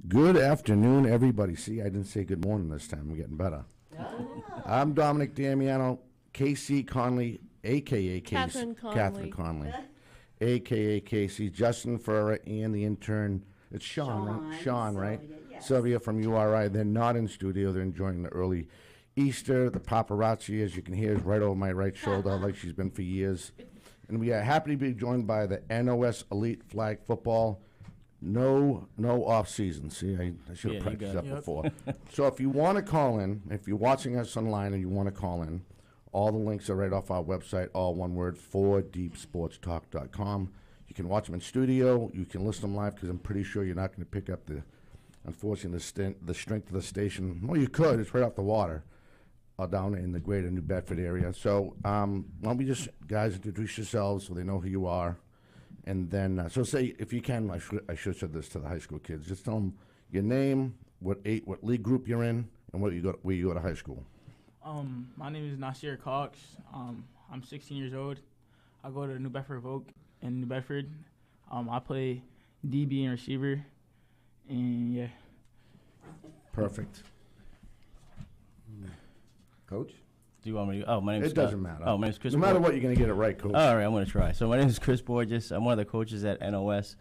Good afternoon, everybody. See, I didn't say good morning this time. I'm getting better. I'm Dominic Damiano, KC Conley, a.k.a. Catherine Conley, a.k.a. Casey, Justin Ferrer, and the intern. It's Sean, right? Sean, right? Yes. Sylvia from URI. They're not in studio. They're enjoying the early Easter. The paparazzi, as you can hear, is right over my right shoulder, like she's been for years. And we are happy to be joined by the NOS Elite Flag Football. No off season. See, I should have practiced that before. So if you want to call in, if you're watching us online and you want to call in, all the links are right off our website, all one word, 4deepsportstalk.com. You can watch them in studio. You can listen to them live because I'm pretty sure you're not going to pick up unfortunately, the strength of the station. Well, you could. It's right off the water down in the greater New Bedford area. So why don't we just, guys, introduce yourselves so they know who you are. And then, so say, if you can, I should have said this to the high school kids. Just tell them your name, what league group you're in, and where you go to high school. My name is Nasir Cox. I'm 16 years old. I go to New Bedford Vogue in New Bedford. I play DB and receiver, and yeah. Perfect. Coach? Do you want me to? Oh, my name's It doesn't matter. Oh, my name's Chris. No matter what, you're going to get it right, Coach. All right, I'm going to try. So my name is Chris Borges. I'm one of the coaches at NOS.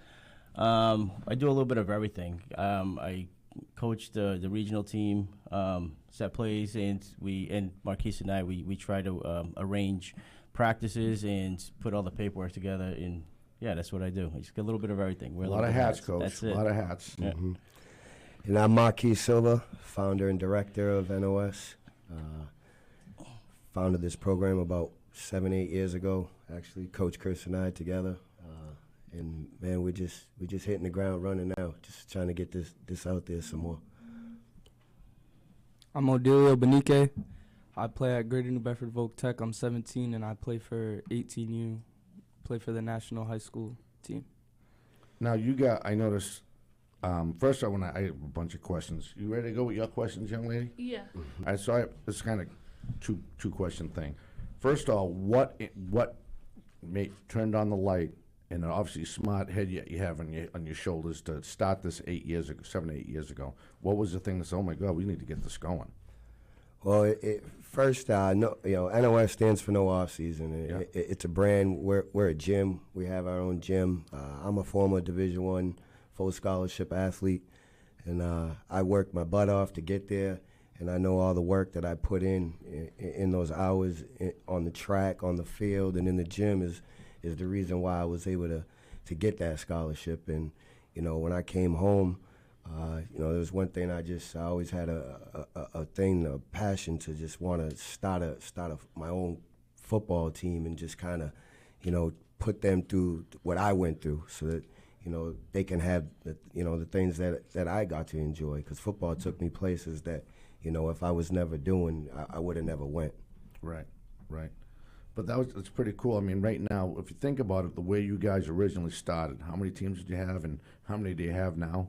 I do a little bit of everything. I coach the regional team, set plays, and Marquise and I, we try to arrange practices and put all the paperwork together. And yeah, that's what I do. I just get a little bit of everything. Wear a lot of hats, Coach. That's it. A lot of hats. Yeah. Mm-hmm. And I'm Marquis Silva, founder and director of NOS. Founded this program about 7-8 years ago. Actually, Coach Chris and I together, and man, we're just hitting the ground running now. Just trying to get this out there some more. I'm Odilio Benique. I play at Greater New Bedford Vogue Tech. I'm 17 and I play for 18U. Play for the national high school team. Now I noticed. First, I have a bunch of questions. You ready to go with your questions, young lady? Yeah. I saw it's kind of two question thing. First of all, what turned on the light and an obviously smart head you have on your shoulders to start this 7 to 8 years ago? What was the thing that said, oh my God, we need to get this going? Well, first, NOS stands for no off season. Yeah. It's a brand. We're a gym. We have our own gym. I'm a former Division I full scholarship athlete, and I worked my butt off to get there. And I know all the work that I put in those hours on the track, on the field, and in the gym is the reason why I was able to get that scholarship. And when I came home, there was one thing I always had a passion to just want to start my own football team and just kind of, put them through what I went through so that they can have the things that I got to enjoy, because football took me places that. If I was never doing, I would have never went. Right. But it's pretty cool. I mean, right now, if you think about it, the way you guys originally started, how many teams did you have and how many do you have now?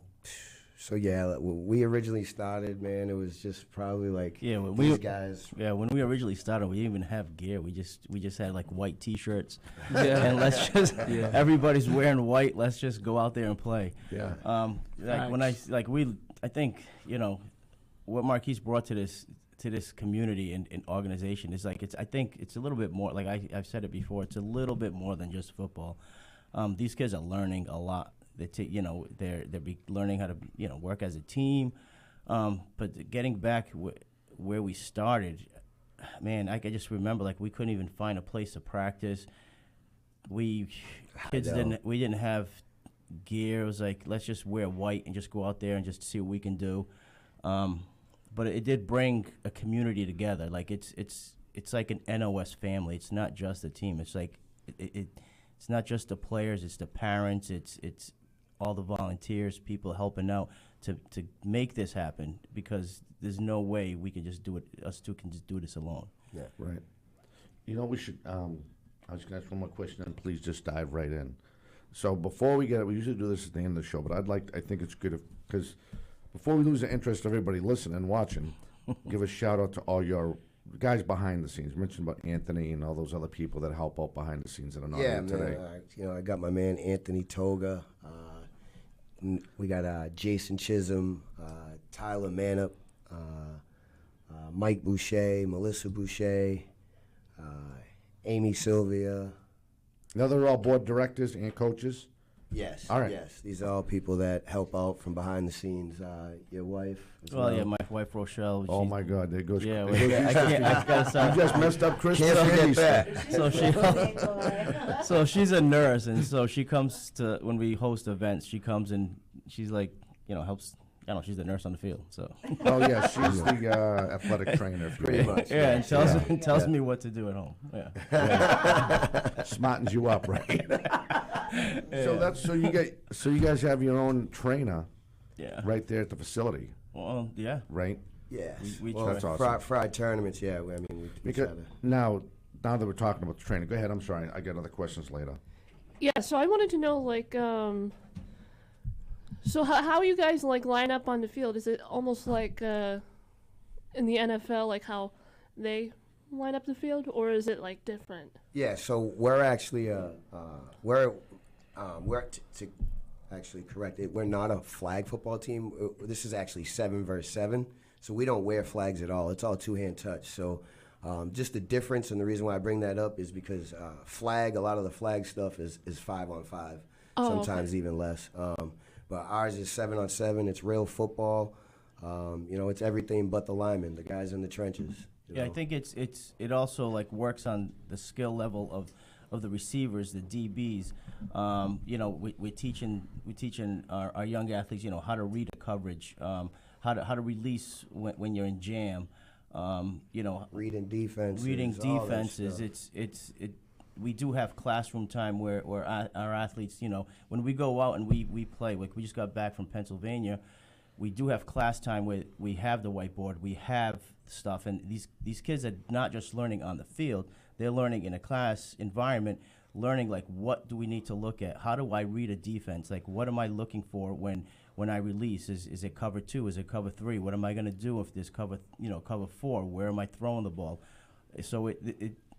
So, yeah, when we originally started, man, it was just probably like these guys. Yeah, when we originally started, we didn't even have gear. We just had like white T-shirts. Yeah. And everybody's wearing white. Let's just go out there and play. Yeah. I think, what Marquise brought to this community and organization is I think it's a little bit more, like I've said it before, it's a little bit more than just football. These kids are learning a lot. They're learning how to work as a team. But getting back where we started, man, I just remember we couldn't even find a place to practice. We didn't have gear. It was like, let's just wear white and just go out there and just see what we can do. But it did bring a community together. Like it's like an NOS family. It's not just a team. It's like it's not just the players. It's the parents. It's all the volunteers, people helping out to make this happen. Because there's no way we can just do it. Us two can just do this alone. Yeah, right. We should. I was going to ask one more question, and please just dive right in. So before we get it, we usually do this at the end of the show, but I think it's good because. Before we lose the interest of everybody listening and watching, give a shout out to all your guys behind the scenes. Mentioned about Anthony and all those other people that help out behind the scenes that are not here today. I got my man Anthony Toga. we got Jason Chisholm, Tyler Manup, Mike Boucher, Melissa Boucher, Amy Sylvia. Now they're all board directors and coaches. Yes. All right. Yes, these are all people that help out from behind the scenes. Your wife. As Well, yeah, my wife Rochelle. Oh my God, there goes. Yeah, there goes I gotta you start. just messed up Chris. Can't forget that. So she's a nurse, and so she comes to when we host events. She comes and she's like, helps. I don't know. She's the nurse on the field. So. Oh yeah, she's the athletic trainer. If you Pretty will. much. Yeah, and tells me what to do at home. Yeah. Smartens you up, right? So you guys have your own trainer Yeah. right there at the facility, Well, yeah. right? Yes. We Well, That's awesome. fried tournaments, yeah. We Because try to. now that we're talking about the training, go ahead. I'm sorry, I got other questions later. Yeah, so I wanted to know, like, so how you guys, like, line up on the field? Is it almost like in the NFL, like how they line up the field, or is it, like, different? Yeah, so we're actually to actually correct it. We're not a flag football team. This is actually 7 versus 7, so we don't wear flags at all. It's all two-hand touch. So just the difference, and the reason why I bring that up is because a lot of the flag stuff is 5-on-5, sometimes even less. But ours is 7-on-7. It's real football. It's everything but the linemen, the guys in the trenches. Yeah, I think it also like works on the skill level of the receivers, the DBs. We're teaching our young athletes, how to read a coverage, how to release when you're in jam. Reading defenses. Reading all that defenses. stuff. We do have classroom time where our athletes, when we go out and we play, like we just got back from Pennsylvania, we do have class time where we have the whiteboard, we have stuff, and these kids are not just learning on the field, they're learning in a class environment, learning like what do we need to look at, how do I read a defense, like what am I looking for when I release, is it cover 2, is it cover 3, what am I going to do if there's cover 4, where am I throwing the ball? So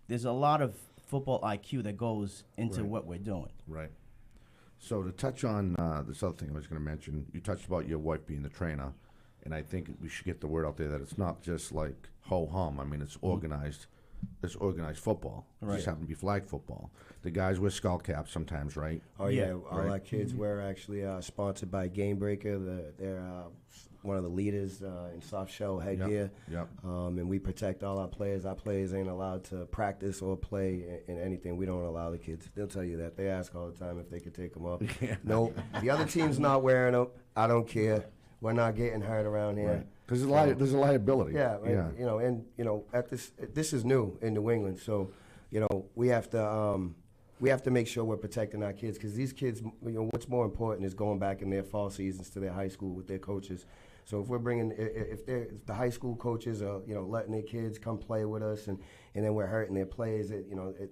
there's a lot of football IQ that goes into Right. what we're doing. Right. So to touch on this other thing I was going to mention, you touched about your wife being the trainer, and I think we should get the word out there that it's not just like ho-hum. I mean, it's organized. It's organized football. It Right. just happens to be flag football. The guys wear skull caps sometimes, right? Oh Yeah, yeah, all right. our kids were actually sponsored by Game Breaker. They're one of the leaders in soft shell headgear. Yep. And we protect all our players. Our players ain't allowed to practice or play in anything. We don't allow the kids. They'll tell you that. They ask all the time if they could take them off. Yeah. No, the other team's not wearing them. I don't care. We're not getting hurt around here. Right. Because there's a liability. Yeah, and, at this is new in New England, so we have to make sure we're protecting our kids, because these kids, what's more important is going back in their fall seasons to their high school with their coaches. So if we're bringing, if the high school coaches are letting their kids come play with us, and then we're hurting their players, they're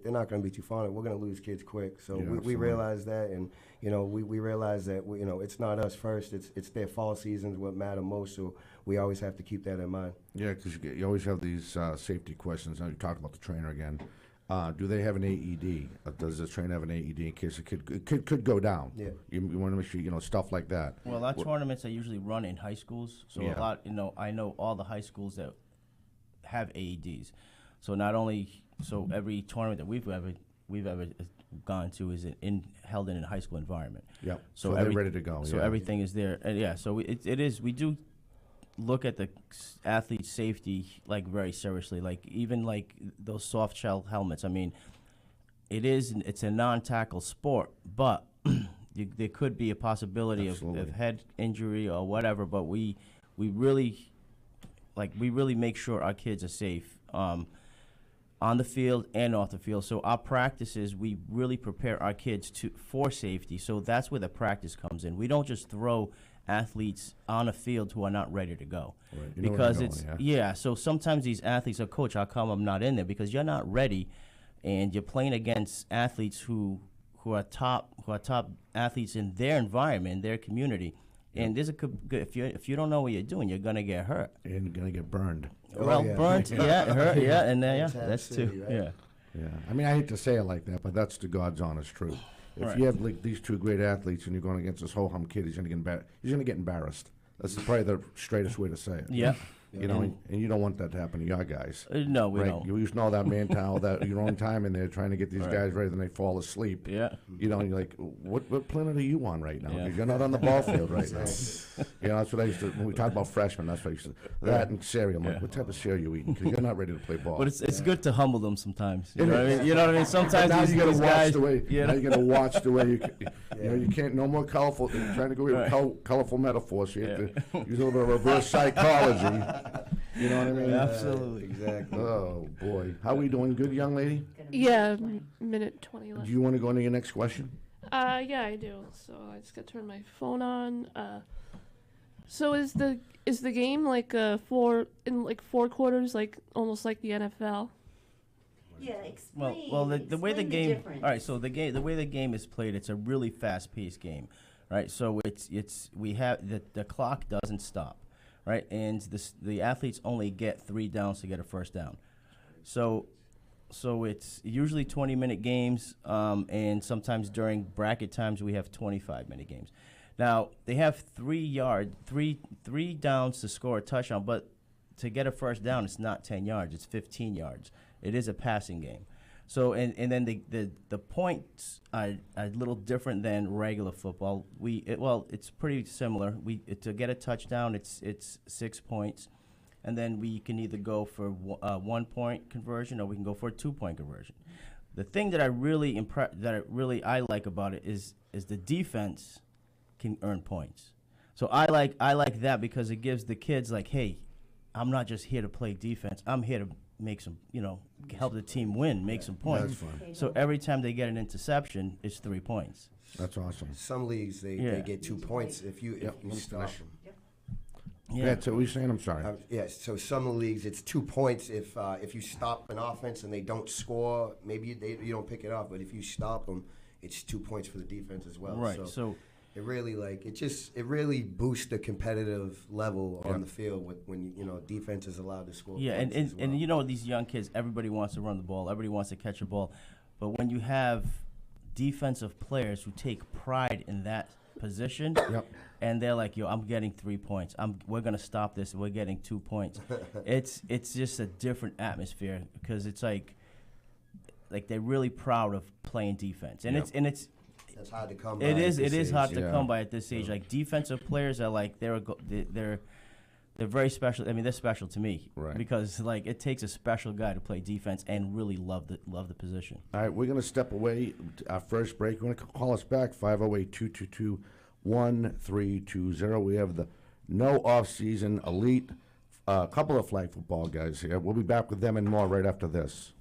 not going to be too fond of it. We're going to lose kids quick. So Yeah, we absolutely. realize that, and we realize that it's not us first. It's their fall seasons what matter most. So we always have to keep that in mind. Yeah, because you always have these safety questions. Now you talked about the trainer again. Do they have an AED? Does the trainer have an AED in case a kid could go down? Yeah. You want to make sure, stuff like that. Well, our tournaments are usually run in high schools, so Yeah. a lot, I know all the high schools that have AEDs. So not only, every tournament that we've ever gone to is held in a high school environment. Yep. So they're ready to go. So yeah. everything is there, and yeah. So we do look at the athlete's safety like very seriously, like even like those soft shell helmets. I mean, it's a non-tackle sport, but there could be a possibility of head injury or whatever. But we really make sure our kids are safe on the field and off the field. So our practices, we really prepare our kids for safety. So that's where the practice comes in. We don't just throw athletes on a field who are not ready to go. Right. You know where Because I'm it's going, yeah. So sometimes these athletes are, coach, how come I'm not in there? Because you're not ready, and you're playing against athletes who are top athletes in their environment, in their community. And if you don't know what you're doing, you're gonna get hurt. And you're gonna get burned. Oh, yeah. Burnt, hurt, and Tennessee, that's too, right? yeah. Yeah. I mean, I hate to say it like that, but that's the God's honest truth. if Right. you have like these two great athletes and you're going against this whole hum kid, he's gonna get embarrassed. That's probably the straightest way to say it. Yeah. You know, and you don't want that to happen to your guys. No, we Right? don't. You used to know that man towel that your own time in there trying to get these Right. guys ready, then they fall asleep. Yeah. You know, and you're like, what planet are you on right now? Yeah. Because you're not on the ball field right now. You know, that's what I used to, when we talk about freshmen, that's what I used to, that and cereal. I'm like, Yeah. what type of cereal you eating? Because you're not ready to play ball. But it's good to humble them sometimes. You It know what I is. mean? You know what I mean? But Sometimes now these, you gotta these watch guys. the way. You Now know? you gotta watch the way you know, you can't no more colorful. You're trying to go with Right. colorful metaphors. So you have to use a little bit of reverse psychology. You know what I mean? Absolutely. Exactly. Oh boy, how we doing? Good, young lady. Yeah, minute 20 Do left. you want to go into your next question? Yeah, I do. So I just gotta turn my phone on. So is the game like four quarters, like almost like the NFL? Yeah, explain. Well, the way the explain game. difference. All right, so the way the game is played, it's a really fast-paced game, right? So we have the clock doesn't stop, right? And the athletes only get 3 downs to get a first down. So it's usually 20-minute games, and sometimes during bracket times we have 25-minute games. Now they have 3 downs to score a touchdown, but to get a first down, it's not 10 yards; it's 15 yards. It is a passing game. So and then the points are a little different than regular football. It's pretty similar. To get a touchdown, it's 6 points, and then we can either go for 1 point conversion or we can go for a 2 point conversion. The thing that I like about it is the defense can earn points. So I like that because it gives the kids like, hey, I'm not just here to play defense. I'm here to make some, help the team win, make some points. That's fun. So every time they get an interception, it's 3 points. That's awesome. Some leagues they Yeah. get 2 points if you stop. Yeah. So what are you saying? I'm sorry. Yes, so some leagues it's 2 points if you stop an offense and they don't score. Maybe you don't pick it off, but if you stop them, it's 2 points for the defense as well. Right. So it really it really boosts the competitive level on the field when defense is allowed to score. yeah, points as well. and these young kids, everybody wants to run the ball, everybody wants to catch a ball, but when you have defensive players who take pride in that position, Yep. and they're like, "Yo, I'm getting 3 points. We're gonna stop this. We're getting 2 points." It's just a different atmosphere because it's like they're really proud of playing defense, and Yep. it's That's hard to come by. it at is this hard age. to Yeah. come by at this age. Like defensive players are like they're very special. I mean, they're special to me, Right. Because like it takes a special guy to play defense and really love the position. All right, we're going to step away. Our first break. We're going to call us back, 508-222-1320. We have the no off-season elite, a couple of flag football guys here. We'll be back with them and more right after this.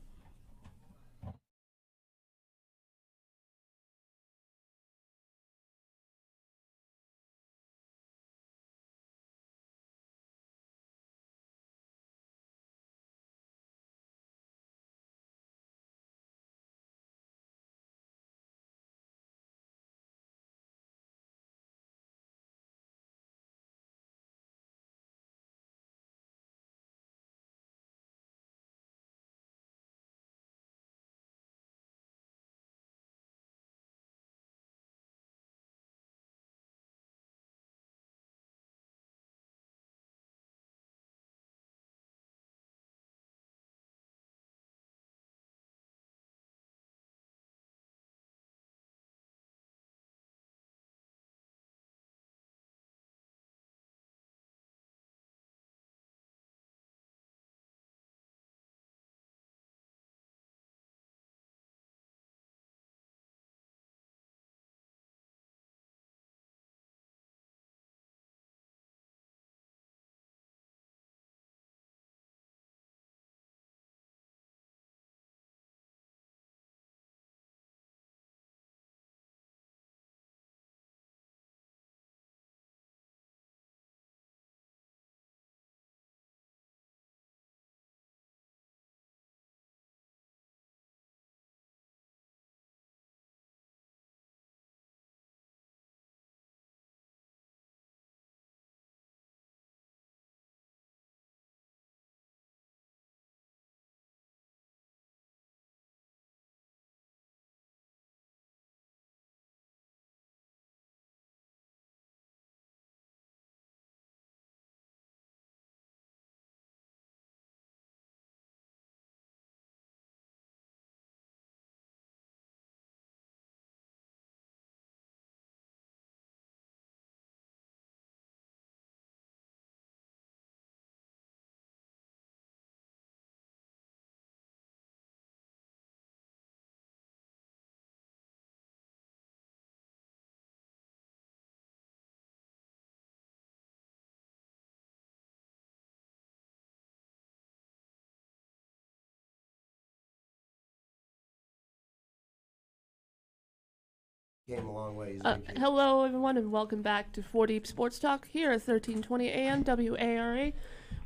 came a long way. He's a good kid. Hello, everyone, and welcome back to 4 Deep Sports Talk here at 1320 AM WARA.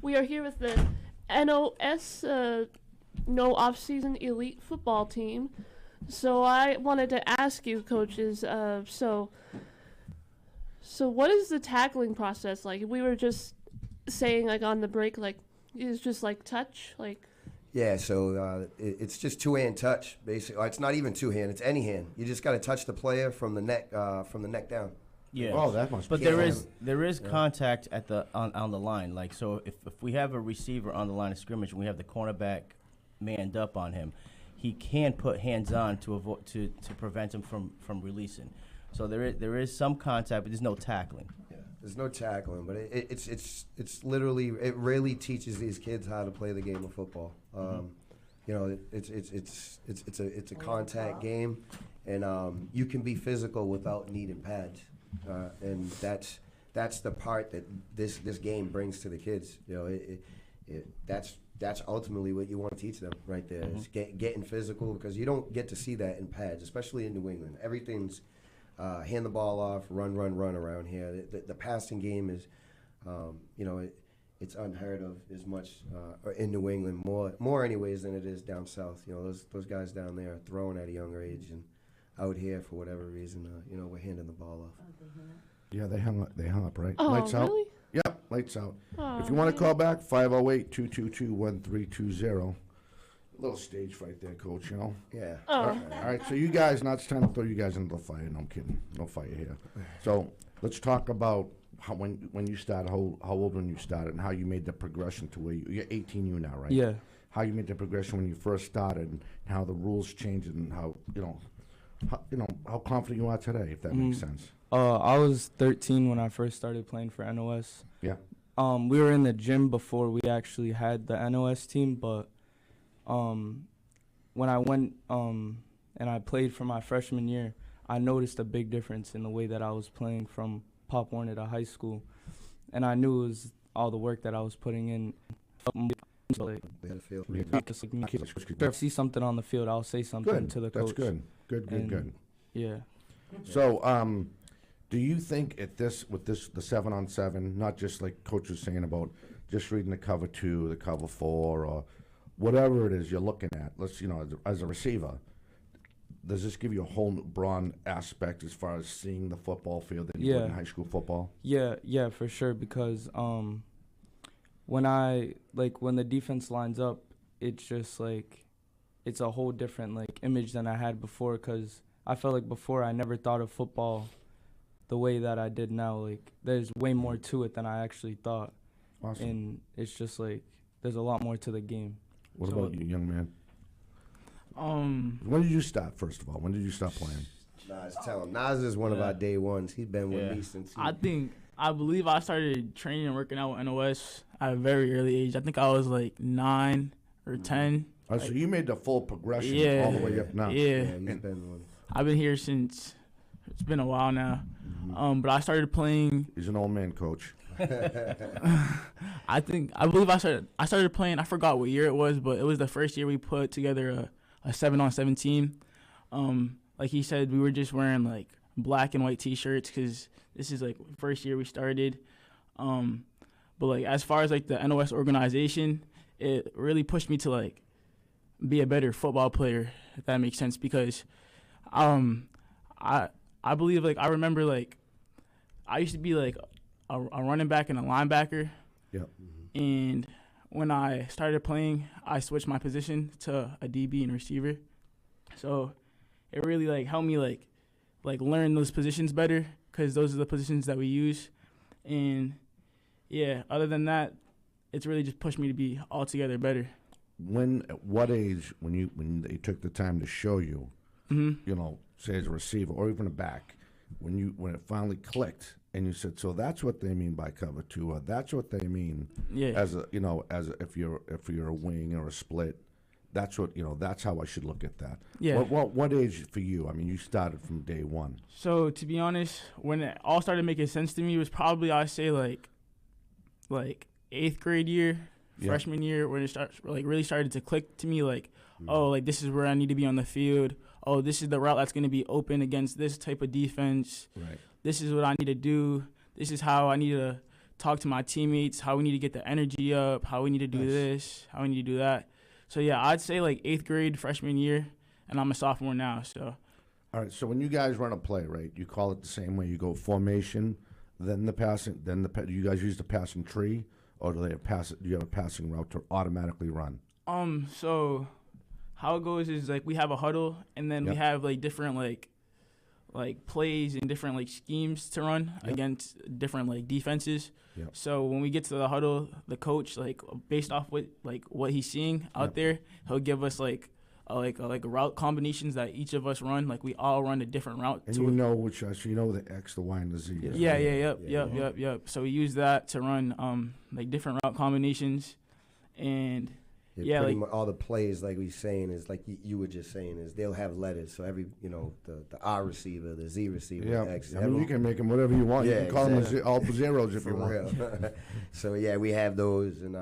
We are here with the NOS No Off-Season Elite Football Team. So I wanted to ask you, coaches, so what is the tackling process like? We were just saying, like, on the break, like, it's just, like, touch, like... Yeah, so it's just two-hand touch, basically. Or it's not even two-hand; it's any hand. You just got to touch the player from the neck down. Yeah. Oh, that must But be. there is contact at the on the line. Like, so if we have a receiver on the line of scrimmage and we have the cornerback manned up on him, he can put hands on to avoid to prevent him from releasing. So there is some contact, but there's no tackling. Yeah, there's no tackling, but it's literally, it really teaches these kids how to play the game of football. You know, it's a contact game, and you can be physical without needing pads, and that's the part that this game brings to the kids. You know, that's ultimately what you want to teach them right there. Is getting physical, because you don't get to see that in pads, especially in New England. Everything's hand the ball off, run around here. The passing game is, you know, it's unheard of as much in New England, more anyways than it is down south. You know, those guys down there are throwing at a younger age, and out here for whatever reason, you know, we're handing the ball off. Yeah, they hung up, right? Oh, Lights out? really? Yeah, lights out. Oh, If you want to man. call back, 508-222-1320. A little stage fright there, Coach, you know? Yeah. Oh. All right, so you guys, now it's time to throw you guys into the fire. No, I'm kidding. No fire here. So let's talk about how when you started, how old when you started, and how you made the progression to where you're 18U now, right? Yeah. How you made the progression when you first started, and how the rules changed, and how how confident you are today, if that makes sense. I was 13 when I first started playing for NOS. Yeah. We were in the gym before we actually had the NOS team, but when I went and I played for my freshman year, I noticed a big difference in the way that I was playing from Pop Warner to high school, and I knew it was all the work that I was putting in. Like, They had a field. if I see something on the field, I'll say something Good. to the That's coach. good. Good. And- Yeah. So, do you think the 7-on-7, not just like Coach was saying about just reading the cover 2, the cover 4, or whatever it is you're looking at? As a receiver, does this give you a whole broad aspect as far as seeing the football field than you would in high school football? Yeah, for sure. Because when the defense lines up, it's just like it's a whole different like image than I had before. Because I felt like before I never thought of football the way that I did now. Like there's way more to it than I actually thought. Awesome. And it's just like there's a lot more to the game. What So- about you, young man? When did you start, first of all? When did you stop playing? Nas, tell him. Nas is one of our day ones. He's been with me since. I believe I started training and working out with NOS at a very early age. I think I was like 9 or 10. Oh, so you made the full progression Yeah. all the way up now. Yeah. Yeah, he's been one. I've been here since it's been a while now. But I started playing. He's an old man, Coach. I believe I started playing. I forgot what year it was, but it was the first year we put together a 7-on-7 team. Like he said, we were just wearing like black and white T-shirts because this is like first year we started. But like as far as like the NOS organization, it really pushed me to like be a better football player, if that makes sense. Because I believe like I remember like I used to be like a running back and a linebacker. Yep. And when I started playing, I switched my position to a DB and receiver. So it really like helped me like learn those positions better because those are the positions that we use. And yeah, other than that, it's really just pushed me to be altogether better. At what age, when they took the time to show you, say as a receiver or even a back, when it finally clicked and you said, so that's what they mean by cover 2, or that's what they mean if you're a wing or a split, that's how I should look at that. Yeah. What age for you? I mean, you started from day one. So to be honest, when it all started making sense to me was probably I'd say like 8th grade year Yeah. freshman year when it really started to click to me, like, oh, like this is where I need to be on the field. Oh, this is the route that's going to be open against this type of defense. Right. This is what I need to do. This is how I need to talk to my teammates, how we need to get the energy up, how we need to do this, how we need to do that. So, yeah, I'd say like 8th grade, freshman year, and I'm a sophomore now. So, All right, so when you guys run a play, right, you call it the same way. You go formation, then the passing, do you guys use the passing tree, or do you have a passing route to automatically run? So how it goes is like we have a huddle, and then we Yep. have like different like plays and different like schemes to run Yep. against different like defenses. Yep. So when we get to the huddle, the coach, like based off what he's seeing out Yep. there, he'll give us like route combinations that each of us run. Like we all run a different route. And you know which, so you know the X, the Y, and the Z. Yep. So we use that to run like different route combinations, and yeah, pretty like much all the plays, like we saying, is like you were just saying, is they'll have letters. So every, the R receiver, the Z receiver, Yeah, the X. I mean, you can make them whatever you want. You Yeah, can call exactly. them all zeros if For you want. real. So yeah, we have those, and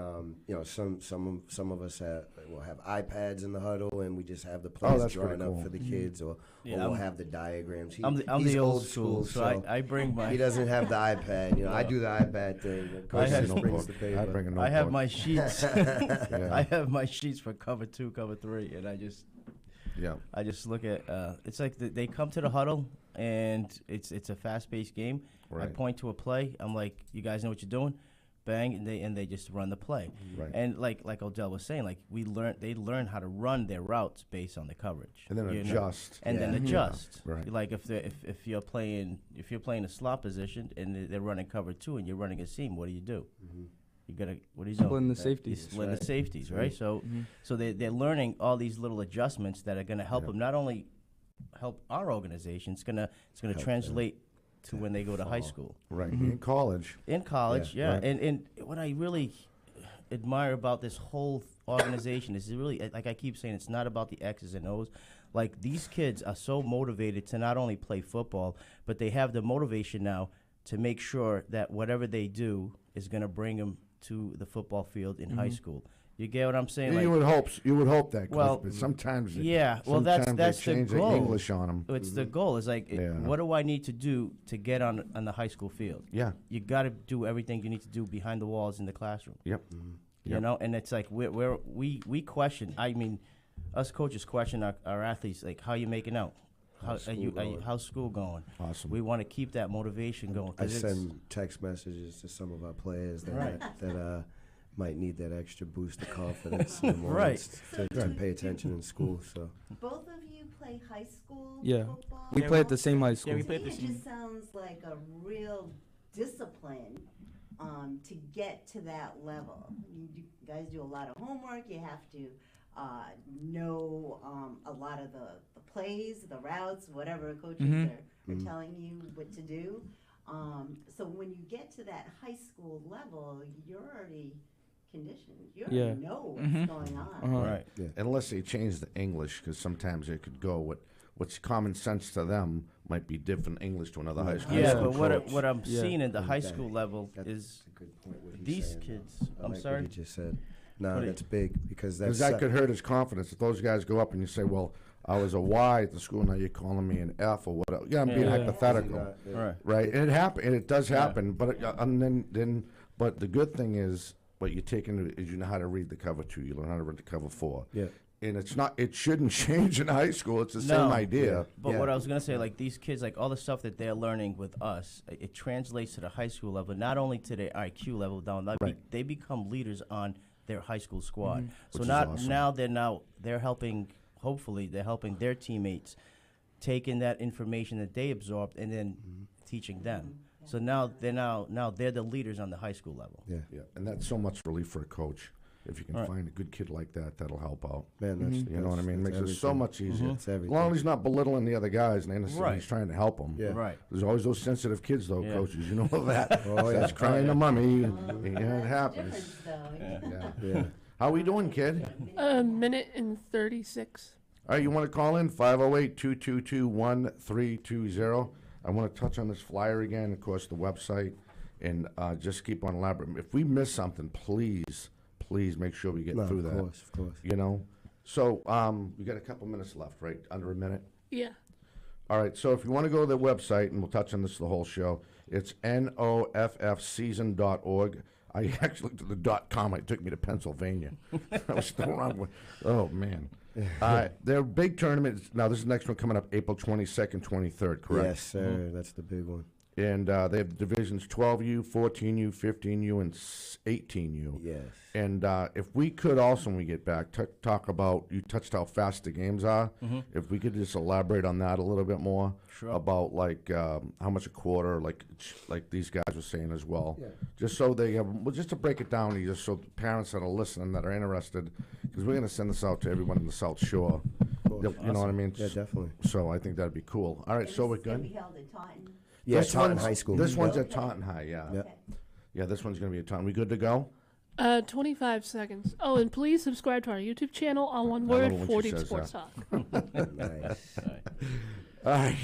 some of us will have iPads in the huddle, and we just have the plays that's drawn pretty up cool. for the kids, or we'll have the diagrams. I'm He's the old school, so I bring my. he doesn't have the iPad. I do the iPad thing. I have Coach brings the paper. I bring a notebook. I have my sheets. Yeah. I have my sheets for cover 2, cover 3, and I just look at. It's like they come to the huddle, and it's a fast-paced game. I Right. point to a play. I'm like, you guys know what you're doing, bang, and they just run the play. Right. And like Odell was saying, like they learn how to run their routes based on the coverage, And then you know? adjust. And then Yeah. adjust. Right. Like if you're playing a slot position and they're running cover 2 and you're running a seam, what do? You gotta, what are you doing? Splitting the You safeties. split the safeties, That's right? right. So so they're learning all these little adjustments that are gonna help Yeah. them not only help our organization, it's gonna Help translate to when they go to high fall. school. Right. In college. In college, yeah. Right. And what I really admire about this whole organization is it really, like I keep saying, it's not about the X's and O's. Like these kids are so motivated to not only play football, but they have the motivation now to make sure that whatever they do is going to bring them to the football field in high school. You get what I'm saying? You would hope that, Coach, Well, but sometimes yeah, well, that's sometimes the they change the goal. English on them. It's the goal. It's like, Yeah. what do I need to do to get on the high school field? Yeah. You got to do everything you need to do behind the walls in the classroom. Yep. You know, and it's like we question. I mean, us coaches question our athletes, like, how you making out? How's school going? Awesome. We want to keep that motivation going. I 'cause it's- send text messages to some of our players that Right. that might need that extra boost of confidence in the mornings Right. to pay attention in school. So Both of you play high school Yeah. football? We Yeah, play at the same high Yeah, school. we To play me, at the it same. just sounds like a real discipline to get to that level. You guys do a lot of homework. You have to know a lot of the plays, the routes, whatever coaches are telling you what to do. So when you get to that high school level, you're already conditioned. You already Yeah. know what's going on. Right. Unless they change the English, because sometimes it could go what's common sense to them might be different English to another high school. Yeah, school but coach. what I'm Yeah. seeing at the And high that- school level that's is a good point. What he's these saying. kids. I I'm like sorry. What he just said. No, What that's big because Because that's that could hurt his confidence. If those guys go up and you say, well, I was a Y at the school, now you're calling me an F or whatever. Yeah, I'm being Yeah. hypothetical. Right. Right? It happen, and it does happen. But and then, but the good thing is, what you take into is you know how to read the cover 2. You learn how to read the cover 4. Yeah. And it's not. It shouldn't change in high school. It's the same No. idea. But Yeah. what I was gonna say, like these kids, like all the stuff that they're learning with us, it translates to the high school level, not only to their IQ level down. Right. They become leaders on their high school squad. So Which is not awesome. now they're helping. Hopefully, they're helping their teammates, taking that information that they absorbed and then teaching them. So now they're the leaders on the high school level. Yeah. Yeah, and that's so much relief for a coach if you can Right. find a good kid like that. That'll help out. Man, that's You know what I mean? It makes it so much easier. It's As everything. long as he's not belittling the other guys and they understand Right. he's trying to help them. Yeah. Right. There's always those sensitive kids, though, Yeah. coaches. You know that. Oh, yeah. That's crying to mommy. Yeah, it That's happens. different, though. Yeah. Yeah. How we doing, kid? A minute and 36. All right, you want to call in? 508-222-1320. I want to touch on this flyer again, of course, the website, and just keep on elaborating. If we miss something, please please make sure we get No, through of that. course, of course. You know? So, we got a couple minutes left, right? Under a minute? Yeah. All right, so if you want to go to their website, and we'll touch on this the whole show, it's noffseason.org. I actually looked at the .com. It took me to Pennsylvania. I was still wrong with, oh, man. Their big tournament, now this is the next one coming up April 22nd, 23rd, correct? Yes, sir. That's the big one. And they have divisions 12U, 14U, 15U, and 18U. Yes. And if we could also, when we get back, talk about, you touched how fast the games are. If we could just elaborate on that a little bit more. Sure. About like how much a quarter, like these guys were saying as well. Yeah. Just so they have, well, just to break it down, just so the parents that are listening that are interested, because we're going to send this out to everyone in the South Shore. You know what I mean? Yeah, definitely. So I think that'd be cool. All right, so we're This is gonna good. be held at Taunton. Yeah, This Taunton one's- High School. This one's at Okay. Taunton High, yeah. Yeah. Okay. Yeah, this one's going to be a Taunton. We good to go? 25 seconds. Oh, and please subscribe to our YouTube channel on one I love word, it when 4 she Deep says Sports that. Talk. Nice. All right.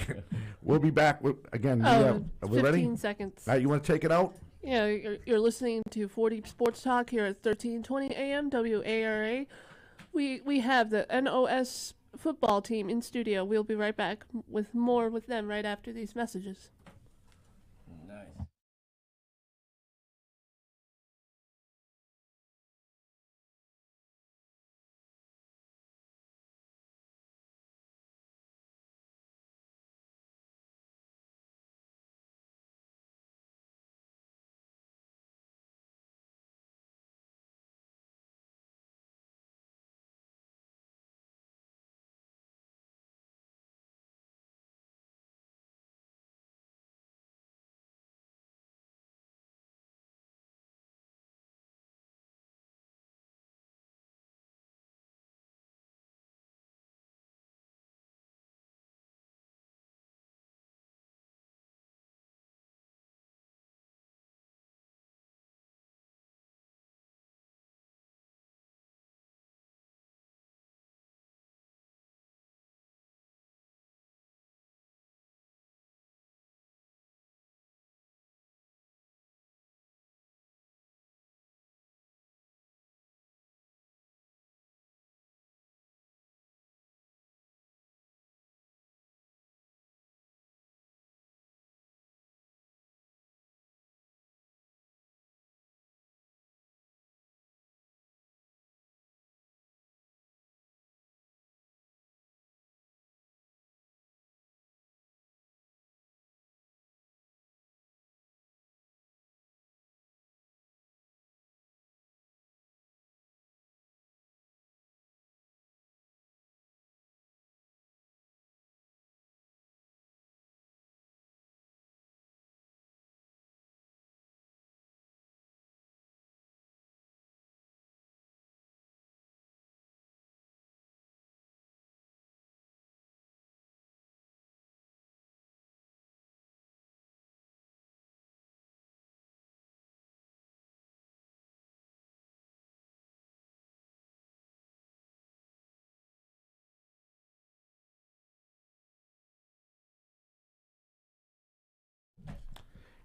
We'll be back. Again, Oh, are we 15 ready? seconds. All right, you want to take it out? Yeah, you're listening to 4 Deep Sports Talk here at 1320 AM WARA. We have the NOS football team in studio. We'll be right back with more with them right after these messages. Nice.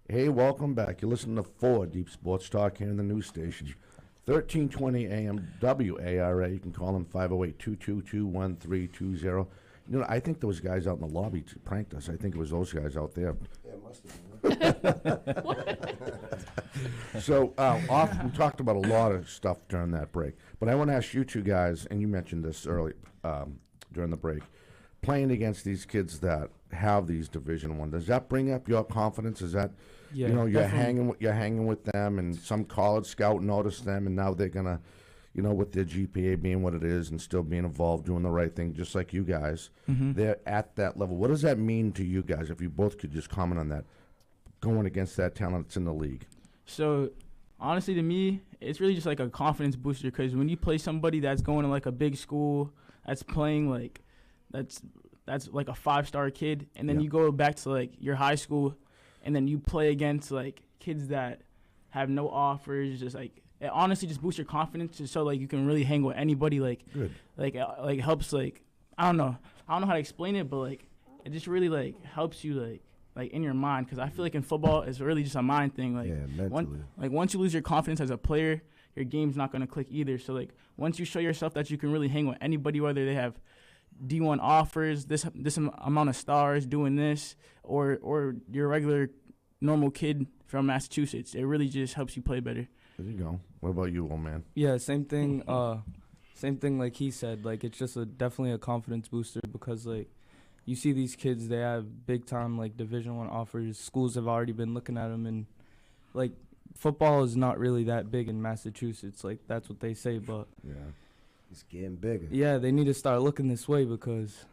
Hey, welcome back. You're listening to 4 Deep Sports Talk here in the news station. 1320 AM WARA. You can call them 508-222-1320. You know, I think those guys out in the lobby pranked us. I think it was those guys out there. Yeah, it must have been. So, we talked about a lot of stuff during that break. But I want to ask you two guys, and you mentioned this early during the break, playing against these kids that have these Division I, does that bring up your confidence? Is that, Yeah, you're definitely. hanging with them, and some college scout noticed them, and now they're going to, with their GPA being what it is and still being involved, doing the right thing, just like you guys, they're at that level. What does that mean to you guys, if you both could just comment on that, going against that talent that's in the league? So, honestly, to me, it's really just like a confidence booster because when you play somebody that's going to like a big school, that's playing like, that's like a 5-star kid, and then Yeah. you go back to like your high school, and then you play against like kids that have no offers, just like it honestly just boosts your confidence, just so like you can really hang with anybody. Like, Good. like helps like I don't know how to explain it, but like it just really like helps you like in your mind because I feel like in football it's really just a mind thing. Like Yeah, mentally. once you lose your confidence as a player, your game's not gonna click either. So like once you show yourself that you can really hang with anybody, whether they have D1 offers, this amount of stars doing this, or your regular normal kid from Massachusetts, it really just helps you play better. There you go. What about you, old man? Yeah, same thing. Same thing like he said. Like it's just definitely a confidence booster because like you see these kids, they have big time like Division I offers. Schools have already been looking at them, and like football is not really that big in Massachusetts. Like that's what they say, but Yeah. It's getting bigger. yeah, they need to start looking this way because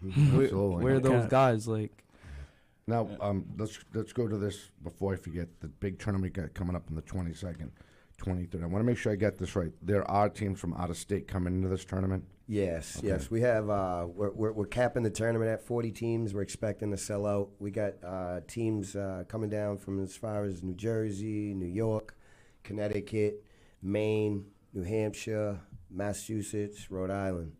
Absolutely. we're those Yeah. guys. Like Now, let's go to this before I forget. The big tournament coming up on the 22nd, 23rd. I want to make sure I get this right. There are teams from out of state coming into this tournament. Yes, Okay. yes. We have we're capping the tournament at 40 teams. We're expecting to sell out. We got teams coming down from as far as New Jersey, New York, Connecticut, Maine, New Hampshire, Massachusetts, Rhode Island.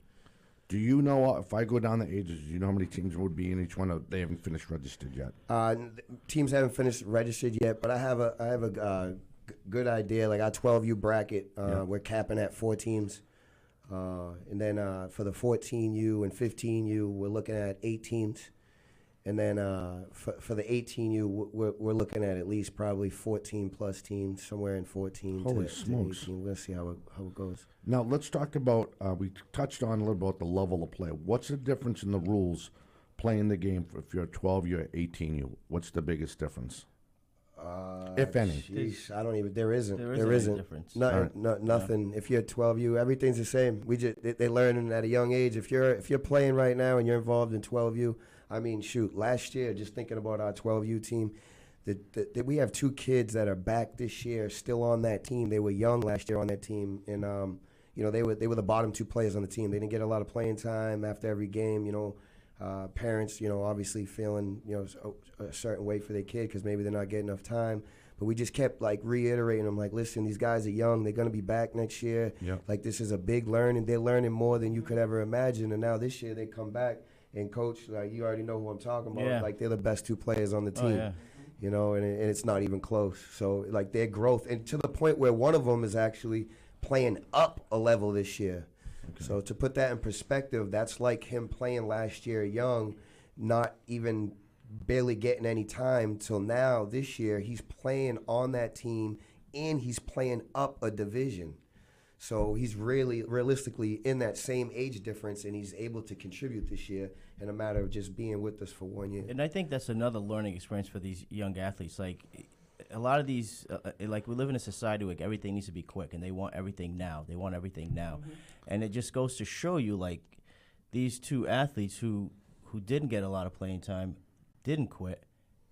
Do you know, if I go down the ages, do you know how many teams would be in each one? They haven't finished registered yet. Teams haven't finished registered yet, but I have a good idea. Like our 12U bracket, we're capping at 4 teams. And then for the 14U and 15U, we're looking at 8 teams. And then for the 18U, we're looking at least probably 14 plus teams, somewhere in 14 Holy to smokes. 18. We'll see how it goes. Now, let's talk about, we touched on a little about the level of play. What's the difference in the rules playing the game if you're 12U or 18U? What's the biggest difference? If any. Jeez, I don't even. There isn't. There isn't any difference. Nothing. If you're 12U, everything's the same. They learn at a young age. If you're playing right now and you're involved in 12U, I mean, shoot. Last year, just thinking about our 12U team, that we have 2 kids that are back this year, still on that team. They were young last year on that team, and they were the bottom 2 players on the team. They didn't get a lot of playing time after every game. Parents, obviously feeling, a certain way for their kid because maybe they're not getting enough time. But we just kept, like, reiterating them, like, listen, these guys are young. They're going to be back next year. Yep. Like, this is a big learning. They're learning more than you could ever imagine. And now this year they come back, and Coach, like, you already know who I'm talking about. Yeah. Like, they're the best 2 players on the team. Oh, yeah. And it's not even close. So, like, their growth, and to the point where one of them is actually playing up a level this year. Okay. So to put that in perspective, that's like him playing last year young, not even barely getting any time till now. This year, he's playing on that team, and he's playing up a division. So he's really, realistically, in that same age difference, and he's able to contribute this year in a matter of just being with us for 1 year. And I think that's another learning experience for these young athletes. Like, a lot of these, like, we live in a society where everything needs to be quick, and they want everything now. Mm-hmm. And it just goes to show you, like, these 2 athletes who didn't get a lot of playing time, didn't quit.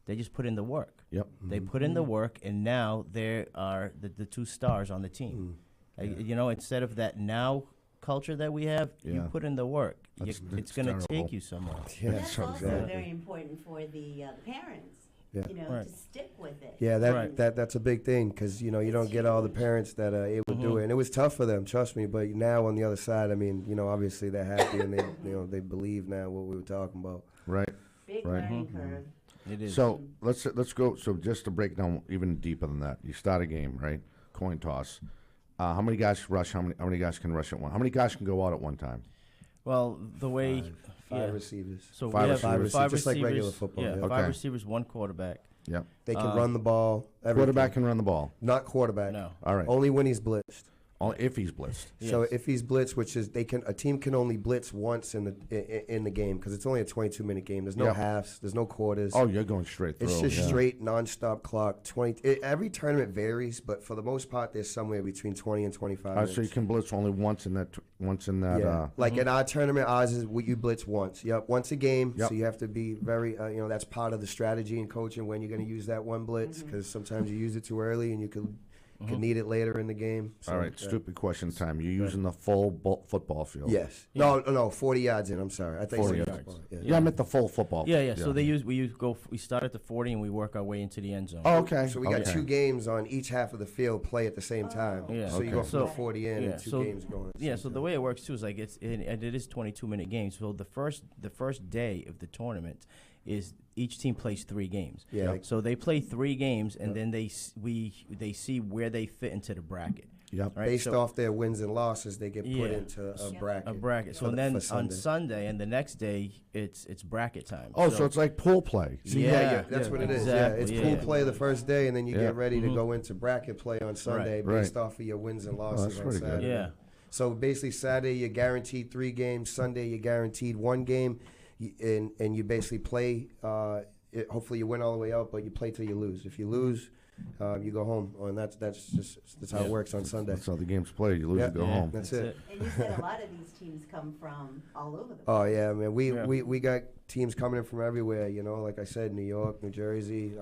They just put in the work. Yep. They put in the work, and now they are the 2 stars on the team. Instead of that now culture that we have, you put in the work. It's going to take you somewhere. Yeah, That's so also exactly. very important for the parents. Yeah. Right. To stick with it. Yeah, that's a big thing because, you don't get all the parents that are able to do it. And it was tough for them, trust me. But now on the other side, I mean, obviously they're happy and they, they believe now what we were talking about. Right. Big Right. learning curve. It is. So let's go. So just to break down even deeper than that, you start a game, right? Coin toss. How many guys rush? How many guys can rush at one? How many guys can go out at one time? Well, the way... Five receivers. So Five we have receivers. five Just like receivers. regular football, yeah. 5 Okay. receivers, 1 quarterback. Yep. They can run the ball. Everything. Quarterback can run the ball. Not quarterback. No. All right. Only when he's blitzed. Only if he's blitzed. So Yes. if he's blitzed, which is a team can only blitz once in the game because it's only a 22-minute game. There's no Yep. halves. There's no quarters. Oh, you're going straight through. It's just yeah. straight nonstop clock. Every tournament varies, but for the most part, there's somewhere between 20 and 25 minutes. So you can blitz only once in that. Yeah. Like in our tournament, ours is you blitz once. Yep, once a game. Yep. So you have to be very, that's part of the strategy in coaching when you're going to use that one blitz because sometimes you use it too early and you could need it later in the game. So, All right. Stupid question time. You're using the full football field. Yes. No, 40 yards in. I'm sorry. I think 40 it's yards. football. Yeah. Yeah, I meant the full football. Yeah. field. So we start at the 40 and we work our way into the end zone. Oh, okay. So we got okay. 2 games on each half of the field play at the same time. Yeah. So you go Okay. from the 40 in and 2 games going. at the Yeah, same so the time. way it works too is like it is 22-minute games. So the first day of the tournament is each team plays 3 games. Yeah. So they play 3 games and then they see where they fit into the bracket. Yep. Right, Based so- off their wins and losses, they get put Yeah. into a bracket. A bracket. So for the- then for on Sunday. Sunday and the next day, it's bracket time. Oh, so it's like pool play. Yeah, That's what it is. exactly, It's yeah. pool play the first day, and then you Yeah. get ready to go into bracket play on Sunday Right. based off of your wins and losses that's on pretty good. Saturday. Yeah. So basically, Saturday you're guaranteed 3 games. Sunday you're guaranteed 1 game, and you basically play. Hopefully you win all the way out, but you play till you lose. If you lose, you go home, and that's how it works on Sunday. That's how the game's played. You lose, Yeah. you go Yeah. home. That's it. And you said a lot of these teams come from all over the place. Oh yeah, man. Yeah. We got teams coming in from everywhere. You know, like I said, New York, New Jersey.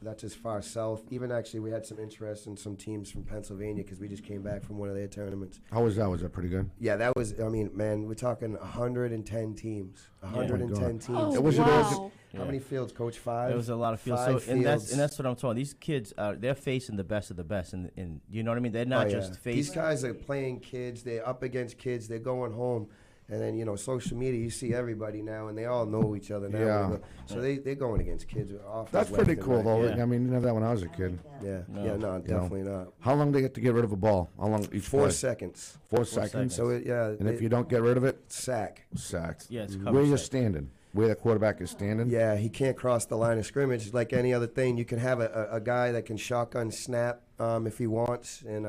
That's as far south. Even actually, we had some interest in some teams from Pennsylvania because we just came back from one of their tournaments. How was that? Was that pretty good? Yeah, that was. I mean, man, we're talking 110 teams. 110 teams. Oh, It was an wow. How many fields, Coach? 5. There was a lot of fields. 5 So, and fields. that's what I'm talking. These kids they're facing the best of the best, and you know what I mean. They're not Oh, yeah. just These facing. guys are playing kids. They're up against kids. They're going home. And then, social media, you see everybody now, and they all know each other now. Yeah. So they're going against kids. Off That's left pretty and cool, right. though. Yeah. I mean, you know that when I was a kid. Yeah, No. no, definitely not. How long do they get to get rid of a ball? How long each 4 play? seconds. 4 seconds. seconds. So, And if you don't get rid of it, sack. sacked. Yeah, it's cover Where you're sack. standing, where the quarterback is standing. Yeah, he can't cross the line of scrimmage. Like any other thing, you can have a guy that can shotgun snap if he wants. And,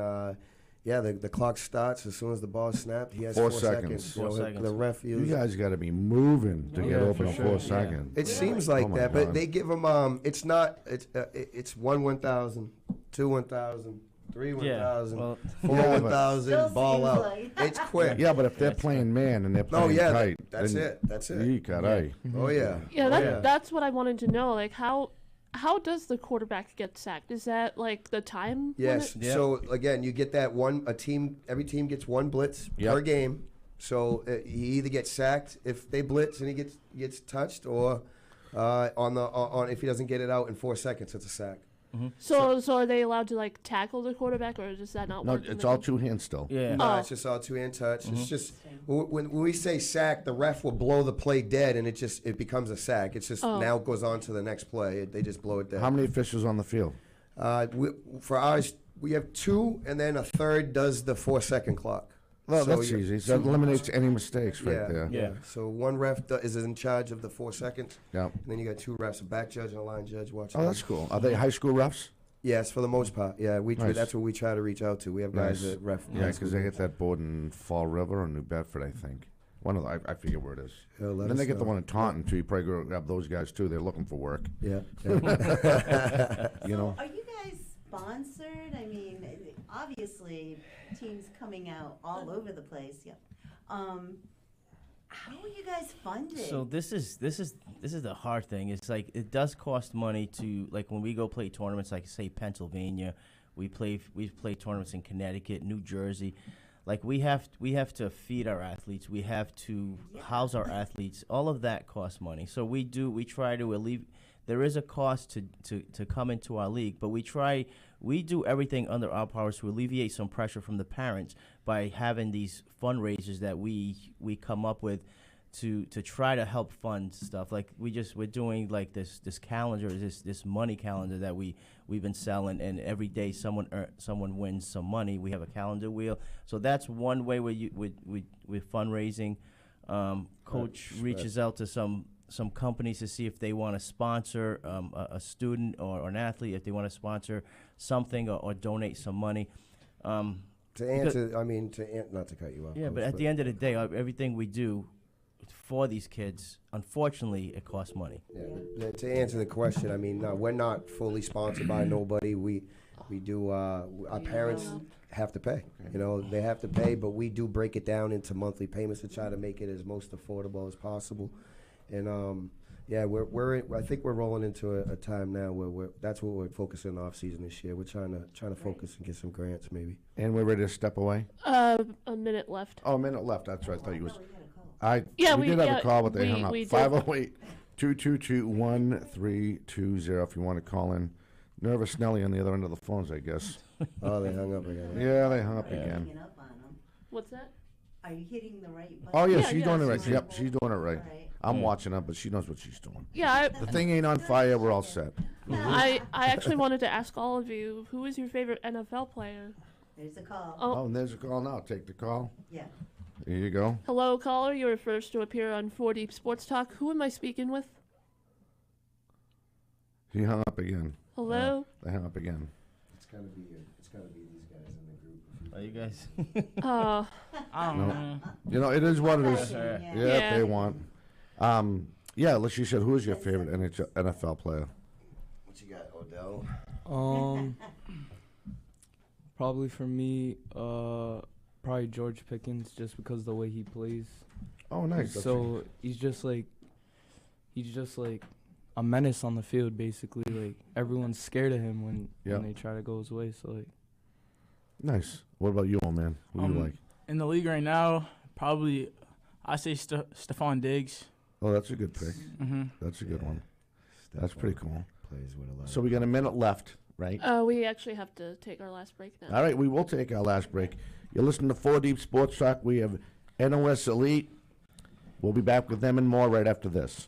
the clock starts as soon as the ball is snapped. He has 4 4 seconds. seconds. 4 seconds. The ref You uses. guys got to be moving to Oh, get yeah, open for in sure. 4 Yeah. seconds. It seems like Oh my that, but God. they give them. It's not. It's 1,000, 2 1,000, 3 1,000, well, 4 Yeah, but- 1,000. Still Ball seems out. like- It's quick. Yeah, but if they're playing man and they're Oh playing yeah, tight, that's then it. That's it. Yee, caray. Oh yeah. Yeah, Oh, that's what I wanted to know. Like, how does the quarterback get sacked? Is that like the time? Yes. limit? Yeah. So again, you get that one. Every team gets 1 blitz Yep. per game. So he either gets sacked if they blitz and he gets touched, or on if he doesn't get it out in 4 seconds, it's a sack. So are they allowed to like tackle the quarterback, or does that not No, work? in it's the all game? 2 hands still. yeah. No, Oh. it's just all 2-hand touch. It's just when we say sack, the ref will blow the play dead, and it becomes a sack. It's just Oh. now it goes on to the next play. They just blow it dead. How many officials on the field? For ours, we have 2, and then a third does the 4-second clock. Well, So that's you- easy. So that eliminates any mistakes right there. Yeah. So one ref is in charge of the 4 seconds, Yeah. and then you got 2 refs, a back judge and a line judge watching. Oh, that's cool. Are they high school refs? Yes, for the most part. Yeah, Nice. that's what we try to reach out to. We have guys Nice. that ref. Yeah, because they get that board in Fall River or New Bedford, I think. One of the, I forget where it is. Let Then us they get the know. one in Taunton too. You probably go grab those guys too. They're looking for work. Yeah. You know. Are you guys sponsored? I mean, obviously, teams coming out all over the place. Yeah. How are you guys funded? So this is the hard thing. It's like it does cost money to, like, when we go play tournaments, like say Pennsylvania, we've played tournaments in Connecticut, New Jersey. Like we have to feed our athletes. We have to house our athletes. All of that costs money. So we try to alleviate. There is a cost to come into our league, but we do everything under our powers to alleviate some pressure from the parents by having these fundraisers that we come up with to try to help fund stuff. Like we're doing like this calendar, this money calendar that we've been selling, and every day someone wins some money. We have a calendar wheel. So that's one way we're fundraising. Coach reaches out to some companies to see if they want to sponsor a student or an athlete, if they want to sponsor something or donate some money. To answer, not to cut you off. Yeah, Coach, but at the end of the day, everything we do for these kids, unfortunately, it costs money. Yeah, to answer the question, I mean, no, we're not fully sponsored by nobody. We do. Our parents have to pay. You know, they have to pay, but we do break it down into monthly payments to try to make it as most affordable as possible. And I think we're rolling into a time now where that's what we're focusing on off season this year. We're trying to focus and get some grants maybe. And we're ready to step away. A minute left. Oh, a minute left. That's right. I thought you was. Oh, we got a call. Yeah, we did have a call, but they hung up. we did. 508-222-1320 if you want to call in. Nervous Nelly on the other end of the phones, I guess. Oh, they hung up again. Yeah, they hung up Are you again. hanging up on 'em? Yeah. What's that? Are you hitting the right button? Oh, yeah, Yeah, she's yeah, doing it right. she's Yep, she's doing it right. All right. I'm watching her, but she knows what she's doing. Yeah, The thing ain't on fire. We're all set. I actually wanted to ask all of you, who is your favorite NFL player? There's a call. Oh, and there's a call now. Take the call. Yeah. Here you go. Hello, caller. You were first to appear on 4 Deep Sports Talk. Who am I speaking with? He hung up again. Hello? They hung up again. It's gotta be these guys in the group. Are you guys? I don't No. know. You know, it is what it is. Yeah. Yeah, Yeah. if they want. Yeah, like she said, who is your favorite NFL player? What you got, Odell? Probably for me, probably George Pickens, just because of the way he plays. Oh, nice. So he's just like a menace on the field, basically. Like everyone's scared of him when they try to go his way. So like, Nice. What about you, old man? Who do you like? In the league right now, probably I say Stephon Diggs. Oh, that's a good pick. Mm-hmm. That's a good one. That's pretty cool. Plays with a lot. So we got a minute left, right? We actually have to take our last break now. All right, we will take our last break. You're listening to 4 Deep Sports Talk. We have NOS Elite. We'll be back with them and more right after this.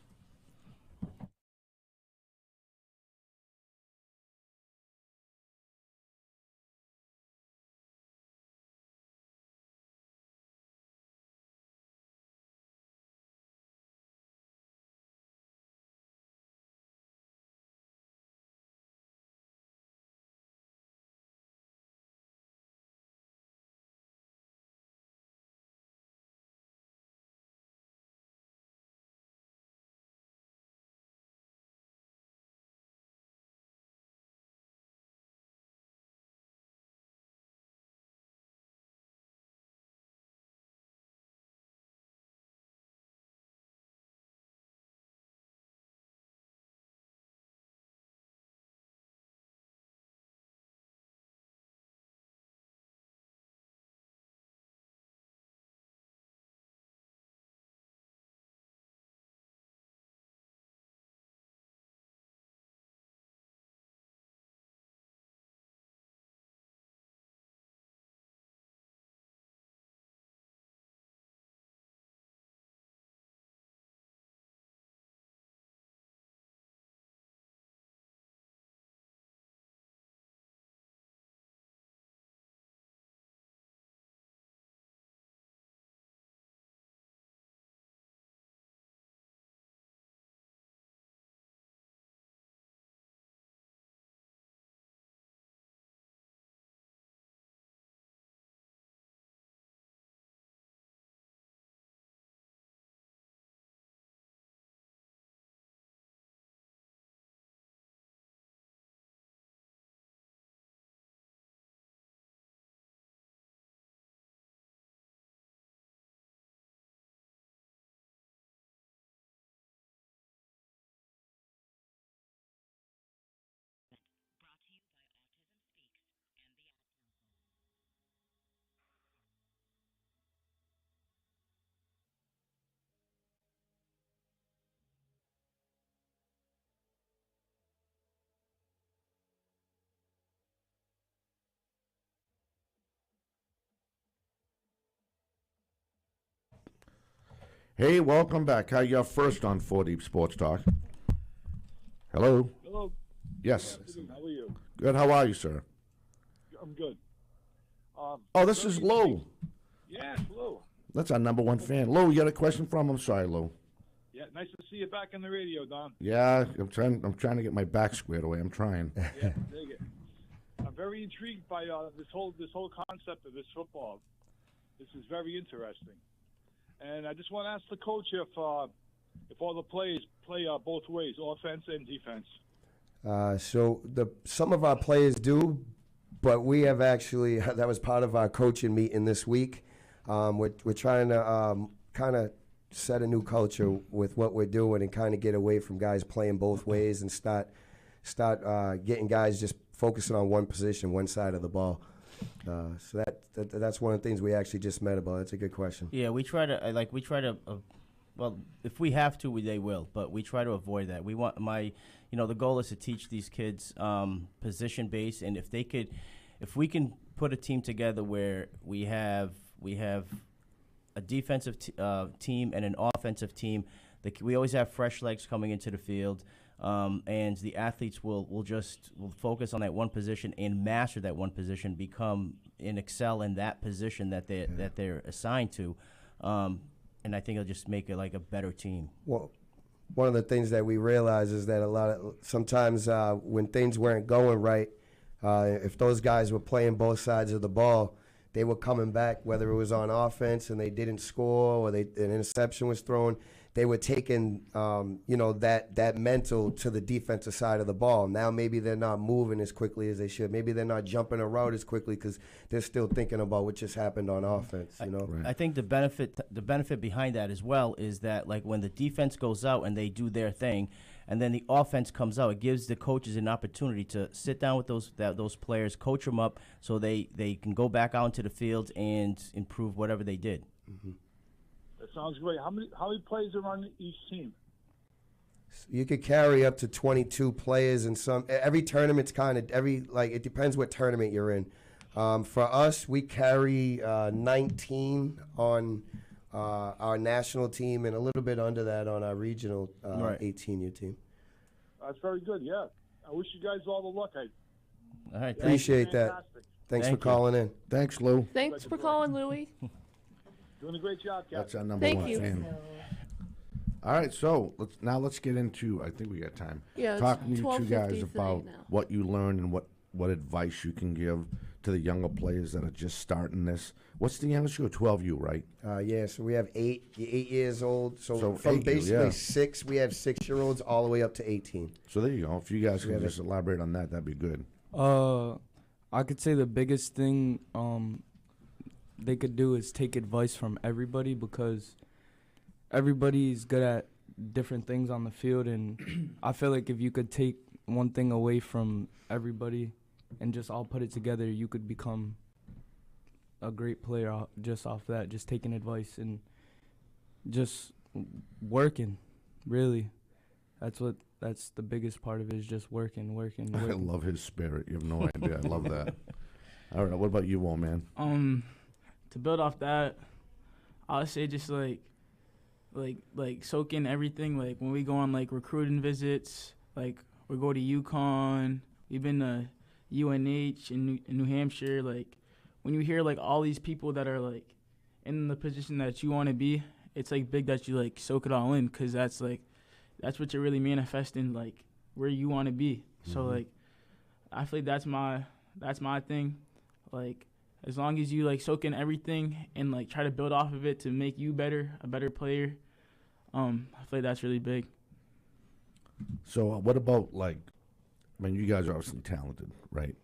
Hey, welcome back. How you first on 4 Deep Sports Talk? Hello? Hello. Yes. How are you? Good. How are you, sir? I'm good. Oh, this is Lou. Yes, Lou. That's our number one fan. Lou, you got a question from him? I'm sorry, Lou. Yeah, nice to see you back on the radio, Don. Yeah, I'm trying to get my back squared away. I'm trying. Yeah, dig it. I'm very intrigued by this whole concept of this football. This is very interesting, and I just want to ask the coach if all the players play both ways, offense and defense. So some of our players do, but we have actually that was part of our coaching meeting this week. We're trying to kind of set a new culture with what we're doing and kind of get away from guys playing both ways and start getting guys just focusing on one position, one side of the ball. So that's one of the things we actually just met about. That's a good question. Yeah, we try to. Well, if we have to, they will. But we try to avoid that. We want the goal is to teach these kids position based, and if we can put a team together where we have a defensive team and an offensive team we always have fresh legs coming into the field. And the athletes will focus on that one position and master that one position, become and excel in that position that they're assigned to, and I think it'll just make it like a better team. Well, one of the things that we realize is that sometimes when things weren't going right, if those guys were playing both sides of the ball, they were coming back, whether it was on offense and they didn't score or an interception was thrown. They were taking, that mental to the defensive side of the ball. Now maybe they're not moving as quickly as they should. Maybe they're not jumping a route as quickly because they're still thinking about what just happened on offense. Right. I think the benefit behind that as well is that, like, when the defense goes out and they do their thing, and then the offense comes out, it gives the coaches an opportunity to sit down with those players, coach them up, so they can go back out into the field and improve whatever they did. Mm-hmm. That sounds great. How many players are on each team? You could carry up to 22 players in every tournament's it depends what tournament you're in. For us, we carry 19 on our national team and a little bit under that on our regional 18-year team. That's very good, yeah. I wish you guys all the luck. All right, appreciate that. Thanks for calling in. Thanks, Lou. Thanks for calling, Louie. Doing a great job, Captain. That's our number Thank one you. fan. All right, so let's get into. I think we got time. Yeah, Talking it's to you two guys 12:53 about now. what you learned and what advice you can give to the younger players that are just starting this. What's the youngest? You're 12U, right? So we have 8 years old. So from 8U, basically yeah. 6, we have 6-year-olds all the way up to 18. So there you go. If you guys can just elaborate on that, that'd be good. I could say the biggest thing they could do is take advice from everybody, because everybody's good at different things on the field, and I feel like if you could take one thing away from everybody and just all put it together, you could become a great player just off that, just taking advice and just working, really. That's the biggest part of it, is just working. I love his spirit. You have no idea. I love that. All right, what about you, old man? To build off that, I would say just like soak in everything. Like when we go on like recruiting visits, like we go to UConn, we've been to UNH in New Hampshire. Like when you hear like all these people that are like in the position that you want to be, it's like big that you like soak it all in, because that's what you're really manifesting, like where you want to be. Mm-hmm. So like I feel like that's my thing. Like as long as you like soak in everything and like try to build off of it to make you a better player, I feel like that's really big. So what about you guys are obviously talented, right?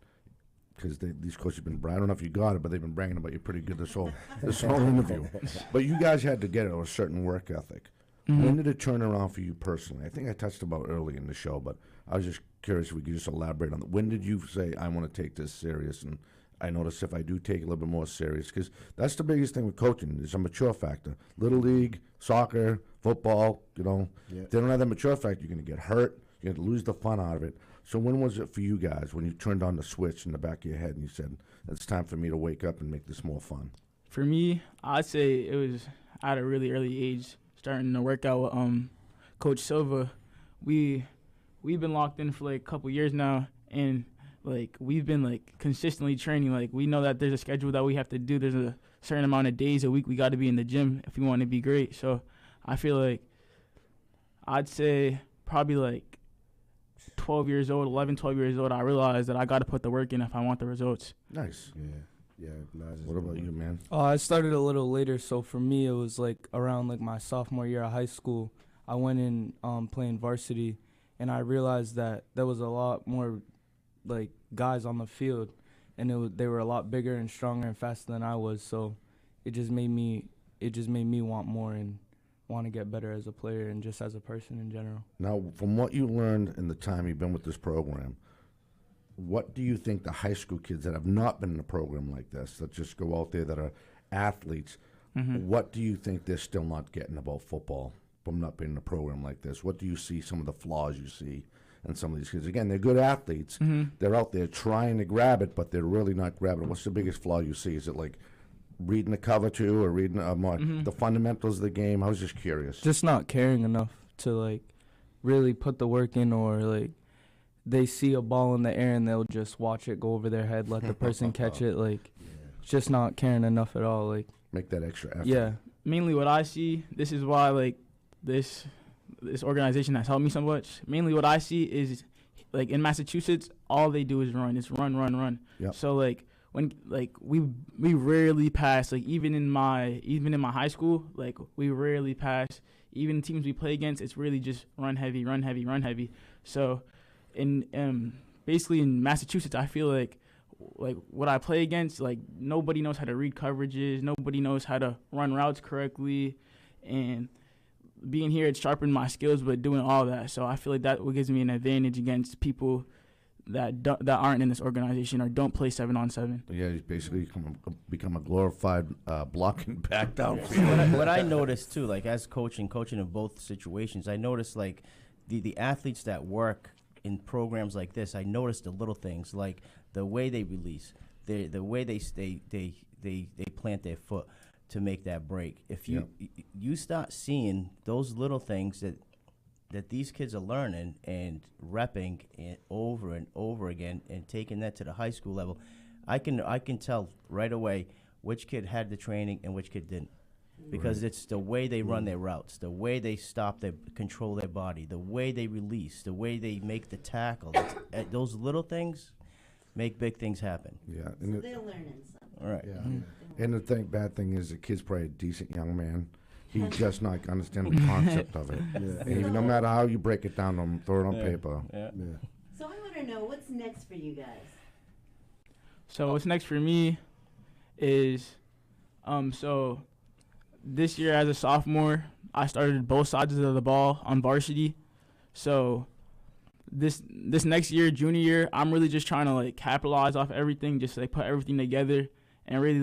Because these coaches have been, I don't know if you got it, but they've been bragging about you pretty good this whole interview. But you guys had to get a certain work ethic. Mm-hmm. When did it turn around for you personally? I think I touched about early in the show, but I was just curious if we could just elaborate on that. When did you say, I want to take this serious? And I notice if I do take it a little bit more serious, because that's the biggest thing with coaching is a mature factor. Little league, soccer, football, if they don't have that mature factor, you're going to get hurt. You're going to lose the fun out of it. So when was it for you guys when you turned on the switch in the back of your head and you said, it's time for me to wake up and make this more fun? For me, I'd say it was at a really early age, starting to work out with Coach Silva. We've been locked in for like a couple years now, and like we've been like consistently training. Like we know that there's a schedule that we have to do. There's a certain amount of days a week we got to be in the gym if we want to be great. So I feel like I'd say probably like 12 years old, 11, 12 years old, I realized that I got to put the work in if I want the results. Nice. Yeah. What about you, man? I started a little later, so for me it was like around like my sophomore year of high school. I went in playing varsity, and I realized that there was a lot more like guys on the field, and they were a lot bigger and stronger and faster than I was. So it just made me want more and want to get better as a player and just as a person in general. Now, from what you learned in the time you've been with this program, what do you think the high school kids that have not been in a program like this, that just go out there that are athletes, what do you think they're still not getting about football from not being in a program like this? What do you see, some of the flaws you see in some of these kids? Again, they're good athletes. They're out there trying to grab it, but they're really not grabbing it. What's the biggest flaw you see? Is it like reading the cover too, or reading more the fundamentals of the game? I was just curious. Just not caring enough to like really put the work in, or like they see a ball in the air and they'll just watch it go over their head, let the person catch it. Like, just not caring enough at all. Like, make that extra effort. yeah. Mainly what I see, this is why like this organization has helped me so much. Mainly what I see is like in Massachusetts, all they do is run. It's run, run, run. Yep. So like when like we rarely pass. Like even in my high school, like we rarely pass. Even teams we play against, it's really just run heavy, run heavy, run heavy. So in basically in Massachusetts, I feel like what I play against, like nobody knows how to read coverages, nobody knows how to run routes correctly, and being here, it sharpened my skills, but doing all that. So I feel like that gives me an advantage against people that aren't in this organization or don't play 7-on-7. Yeah, he's basically become a glorified blocking back downfield. What I noticed too, like as coaching in both situations, I noticed like the athletes that work in programs like this, I noticed the little things like the way they release, the way they plant their foot to make that break. If you start seeing those little things that these kids are learning and repping it over and over again and taking that to the high school level, I can tell right away which kid had the training and which kid didn't. Because it's the way they run their routes, the way they control their body, the way they release, the way they make the tackle. Those little things make big things happen. Yeah. So they're learning something. All right. Yeah. And the bad thing is the kid's probably a decent young man. He's just not understanding the concept of it. And even no matter how you break it down to him, throw it on paper. Yeah. So I want to know what's next for you guys. So what's next for me is so this year as a sophomore, I started both sides of the ball on varsity. So this next year, junior year, I'm really just trying to like capitalize off everything, just like put everything together and really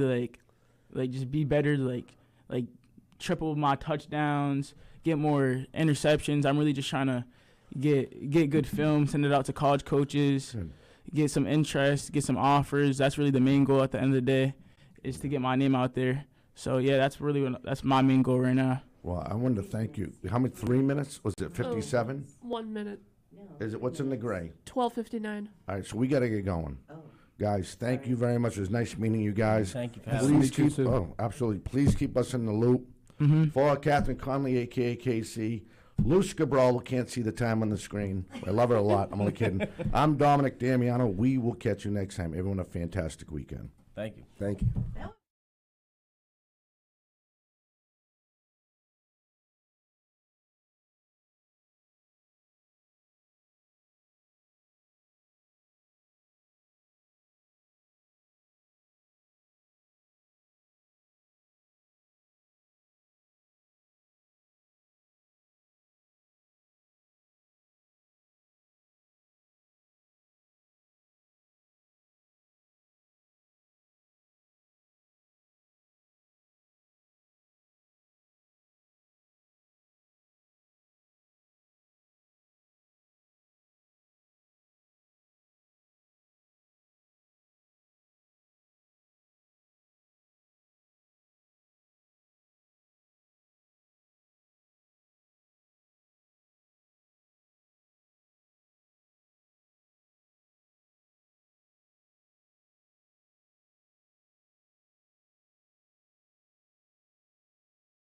like just be better, like triple my touchdowns, get more interceptions. I'm really just trying to get good film, send it out to college coaches, get some interest, get some offers. That's really the main goal at the end of the day, is to get my name out there. So yeah, that's my main goal right now. Well, I wanted to thank you. How many? 3 minutes? Was it 57? 1 minute. No. Is it? What's in the gray? 12:59. All right, so we got to get going. Oh. Guys, thank you very much. It was nice meeting you guys. Thank you for having Please me. keep. Oh, absolutely. Please keep us in the loop. For Catherine Conley, a.k.a. KC. Luce Cabral, who can't see the time on the screen. I love her a lot. I'm only kidding. I'm Dominic Damiano. We will catch you next time. Everyone, a fantastic weekend. Thank you. Thank you. That